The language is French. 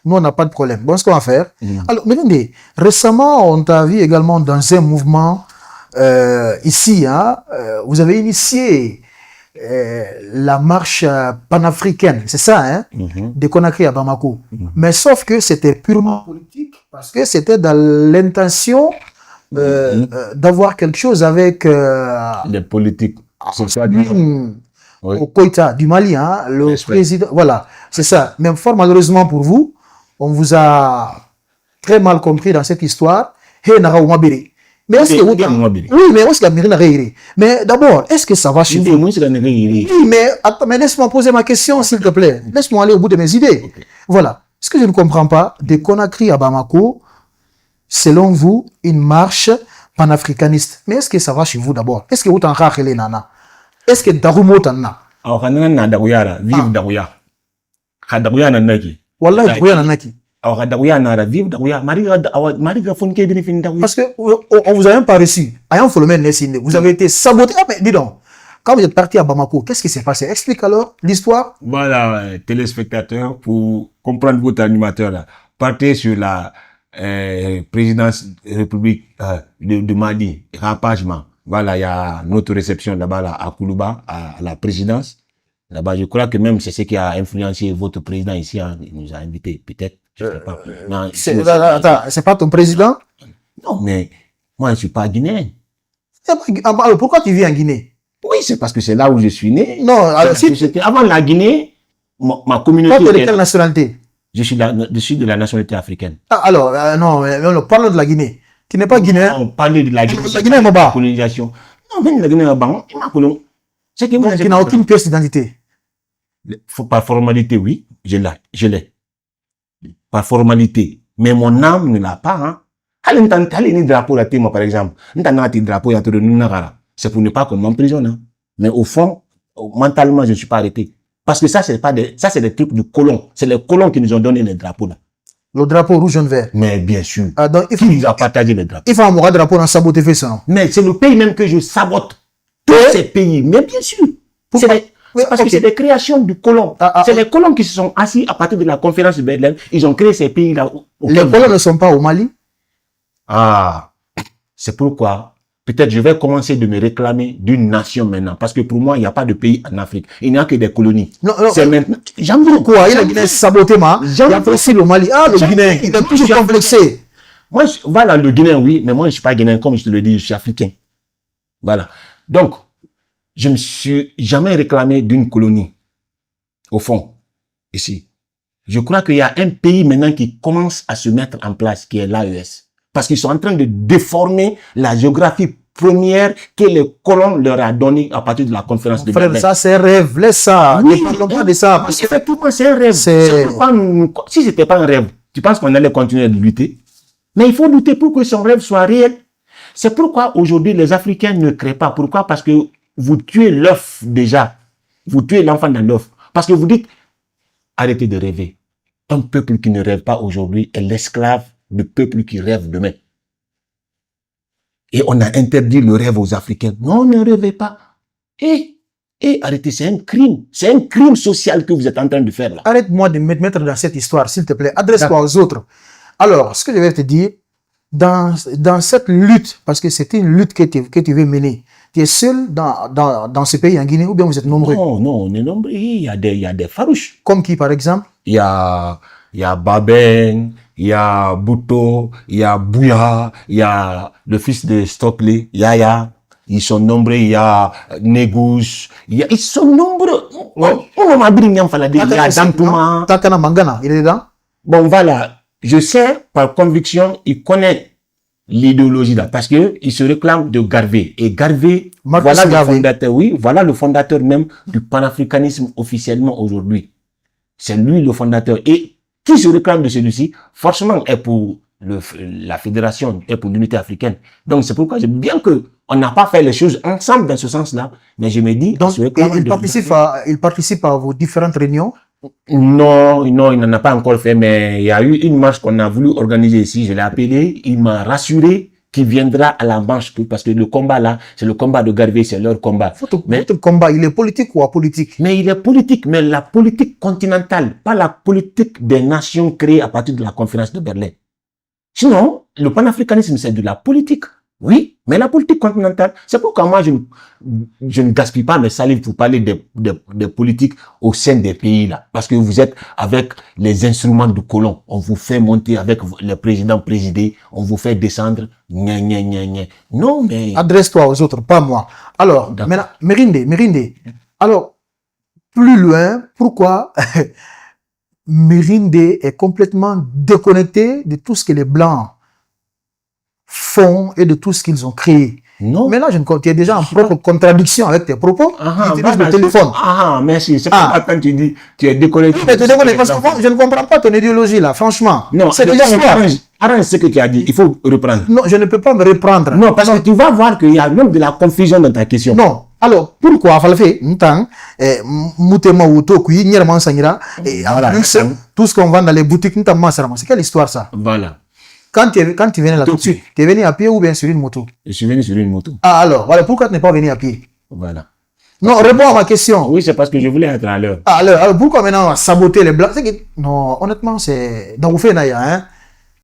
Nous, on n'a pas de problème. Bon, ce qu'on va faire. Alors, mais attendez, récemment, on t'a vu également dans un mouvement ici, hein, vous avez initié la marche panafricaine, c'est ça, hein, de Conakry à Bamako. Mais sauf que c'était purement politique, parce que c'était dans l'intention d'avoir quelque chose avec les politiques. Au Koïta du Mali, hein, le président, voilà, c'est ça. Même fort malheureusement pour vous, on vous a très mal compris dans cette histoire. Mais est-ce que oui, mais est-ce que mais d'abord, est-ce que ça va chez vous? Oui, mais laisse-moi poser ma question, s'il te plaît. Laisse-moi aller au bout de mes idées. Okay. Voilà. Ce que je ne comprends pas, de Conakry à Bamako, selon vous, une marche panafricaniste. Mais est-ce que ça va chez vous d'abord? Est-ce que vous t'en rachelez, nana? Est-ce que Darumo t'en alors, quand on a Darouya, vive Darouya. Darouya n'a naki. Wallah, Darouya n'a naki. Alors, Darouya n'a vive Darouya. Mariga Fonke bénéficie Darouya. Parce que on vous a même pas reçu. Ayant fait le même Nessine, vous avez été saboté. Ah, mais dis donc. Quand vous êtes parti à Bamako, qu'est-ce qui s'est passé? Explique alors l'histoire. Voilà, téléspectateurs, pour comprendre votre animateur là. Partez sur la présidence République de Mali, rapagement. Voilà, il y a notre réception là-bas là, à Koulouba, à la présidence. Là-bas, je crois que même c'est ce qui a influencé votre président ici. Hein, il nous a invités, peut-être. Je sais pas. Non, attends, c'est pas ton président? Non, mais moi, je suis pas guinéen. Alors, pourquoi tu vis en Guinée? Oui, c'est parce que c'est là où je suis né. Non, alors si avant la Guinée, ma communauté. Toi, tu es de quelle nationalité? Je suis de la nationalité africaine. Ah, alors, non, parlons de la Guinée. Tu n'es pas guinéen? On parle de la Guinée. La Guinée est ma colonisation. Non, même la Guinée est ma c'est que moi, tu n'as aucune pièce d'identité. Par formalité, oui, je l'ai. Par formalité. Mais mon âme ne l'a pas, hein. Allez, drapeau là, moi, par exemple. Drapeau, c'est pour ne pas qu'on m'emprisonne, hein. Mais au fond, mentalement, je ne suis pas arrêté. Parce que ça, c'est des trucs du colon. C'est les colons qui nous ont donné les drapeaux, là. Le drapeau rouge, jaune, vert. Mais bien sûr. Donc, qui nous a partagé les drapeaux? Il faut un drapeau dans saboter fait ça. Mais c'est le pays même que je sabote. Tous ces pays. Mais bien sûr. C'est parce que c'est des créations du colon. C'est les colons qui se sont assis à partir de la conférence de Berlin. Ils ont créé ces pays-là. Les colons ne sont pas au Mali? Ah. C'est pourquoi peut-être je vais commencer de me réclamer d'une nation maintenant. Parce que pour moi, il n'y a pas de pays en Afrique. Il n'y a que des colonies. Non, c'est maintenant. J'aime beaucoup. Il a Guinée saboté, il y a aussi le Mali. Ah, le Guinéen, il est toujours complexé. Moi, voilà, le Guinéen, oui, mais moi, je ne suis pas Guinéen, comme je te le dis, je suis africain. Voilà. Donc, je ne me suis jamais réclamé d'une colonie. Au fond, ici. Je crois qu'il y a un pays maintenant qui commence à se mettre en place, qui est l'AES. Parce qu'ils sont en train de déformer la géographie première que les colons leur a donnée à partir de la conférence de Berlin. Ça, c'est un rêve. Laisse ça. Oui, ne parlons pas de ça. Parce qu'effectivement, c'est un rêve. Si c'était pas un rêve, tu penses qu'on allait continuer de lutter? Mais il faut lutter pour que son rêve soit réel. C'est pourquoi aujourd'hui, les Africains ne créent pas. Pourquoi? Parce que vous tuez l'œuf déjà. Vous tuez l'enfant dans l'œuf. Parce que vous dites, arrêtez de rêver. Un peuple qui ne rêve pas aujourd'hui est l'esclave du peuple qui rêve demain. Et on a interdit le rêve aux Africains. Non, ne rêvez pas. Arrêtez, c'est un crime. C'est un crime social que vous êtes en train de faire là. Arrête-moi de me mettre dans cette histoire, s'il te plaît. Adresse-toi aux autres. Alors, ce que je vais te dire, dans cette lutte, parce que c'est une lutte que tu veux mener, tu es seul dans ce pays en Guinée ou bien vous êtes nombreux? Non, on est nombreux. Il y a des farouches. Comme qui, par exemple? Il y a Baben, il y a Bouto, il y a Bouya, il y a le fils de Stockley, Yaya. Ils sont nombreux, il y a Negous, ils sont nombreux. Ouais. Takana Mangana, il est dedans? Bon, voilà. Je sais, par conviction, il connaît l'idéologie là, parce que il se réclame de Garvey. Et Garvey, voilà le fondateur, oui, voilà le fondateur même du panafricanisme officiellement aujourd'hui. C'est lui le fondateur. Et qui se réclame de celui-ci, forcément, est pour la fédération, est pour l'unité africaine. Donc, c'est pourquoi bien que on n'a pas fait les choses ensemble dans ce sens-là, mais je me dis... Donc, il participe à vos différentes réunions? Non, il n'en a pas encore fait, mais il y a eu une marche qu'on a voulu organiser ici. Je l'ai appelé, il m'a rassuré qui viendra à la manche, parce que le combat là, c'est le combat de Garvey, c'est leur combat. Votre combat, il est politique ou apolitique? Mais il est politique, mais la politique continentale, pas la politique des nations créées à partir de la conférence de Berlin. Sinon, le panafricanisme, c'est de la politique. Oui, mais la politique continentale, c'est pourquoi moi je ne gaspille pas mes salives pour parler des politiques au sein des pays là. Parce que vous êtes avec les instruments de colon. On vous fait monter avec le président présidé, on vous fait descendre. Gna, gna, gna, gna. Non, mais... Adresse-toi aux autres, pas moi. Alors, maintenant, Merinde. Alors, plus loin, pourquoi Merinde est complètement déconnecté de tout ce que les Blancs font et de tout ce qu'ils ont créé? Non. Mais là, tu es déjà en propre contradiction avec tes propos. Tu utilises le téléphone. Merci. C'est pas quand tu dis tu es déconnecté. Mais tu es déconnecté parce que moi, je ne comprends pas ton idéologie là, franchement. Non, c'est l'histoire. Arrange ce que tu as dit. Il faut reprendre. Non, je ne peux pas me reprendre. Non, parce que tu vas voir qu'il y a même de la confusion dans ta question. Non. Alors, pourquoi Falfé, Moutema Wuto, Kuyi, Nyerman Sangira, et tout ce qu'on vend dans les boutiques, c'est quelle histoire ça? Voilà. Quand tu venais là tout de suite, tu es venu à pied ou bien sur une moto? Je suis venu sur une moto. Ah alors, voilà, pourquoi tu n'es pas venu à pied? Voilà. Non, réponds à ma question. Oui, c'est parce que je voulais être à l'heure. Ah alors pourquoi maintenant on va saboter les Blancs? Non, honnêtement, c'est... Donc vous faites Naya, hein?